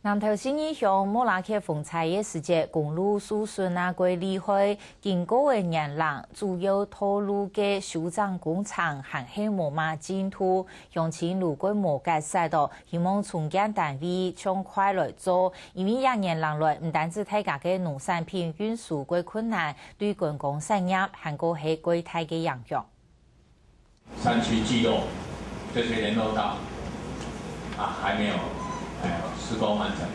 南投新义乡莫拉克风采的时节，公路疏顺那个厉害，经过的年lang，主要道路嘅修整工程还系无马进度，乡亲如果无解释到，希望重建单位尽快来做，因为年lang来，唔单止大家嘅农产品运输过困难，对观光产业还个系过大嘅影响。山区基路这些联络道还没有。 施工完成，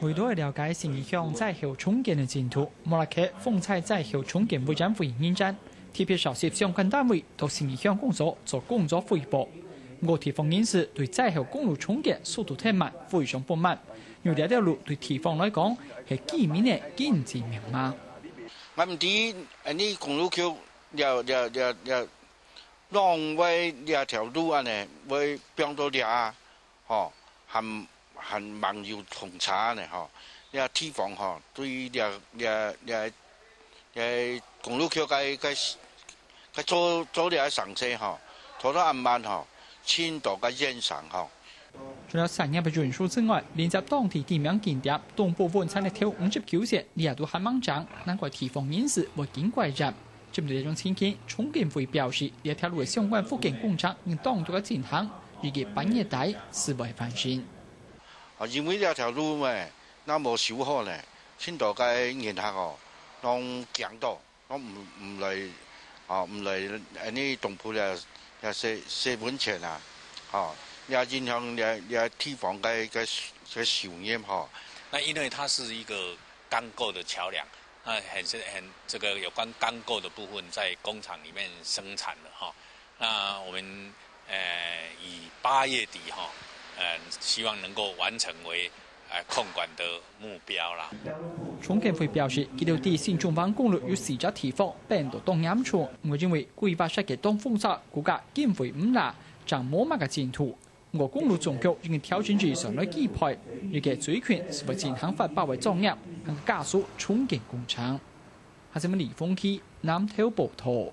为了了解新义乡灾后重建的进度，莫拉克风采灾后重建委员会认真，特别召集相关单位到新义乡工作做工作汇报。我地方人士对灾后公路重建速度太慢，非常不满。有这条路对地方来讲是几年的经济命脉。我唔知呢公路橋浪位呢條路啊呢，會變到俩，吼。 很忙有通查呢，哈！呢地方哈，对公路桥该做了上车哈，拖到暗晚哈，青岛个延长哈。除了产业的运输之外，连接当地地名景点东部vận產一條59線，也都很猛漲，難怪地方人士會見怪人。針對這種情形，重建會表示，呢條路嘅相關復建工程應當作進行。 預計半夜底是會翻新。因為呢條路嘛，那冇修好呢，青島嘅遊客哦，當強到，我唔嚟呢東埔咧食溫泉啊，哦，也影響也地方嘅受驗哈。那因為它是一個鋼構的橋梁，這個有關鋼構的部分在工廠裡面生產的哈，那我們。 以8月底希望能夠完成為控管的目標啦。重建會表示，這條地線中環公路有4個地方變到東岩處，我認為規劃設計當複雜，估計經費唔大，將冇乜嘅進度。我公路總局已經調整至上來幾倍，預計最近是會進行發包為作業，加速重建工程。下次李峰基南投報道。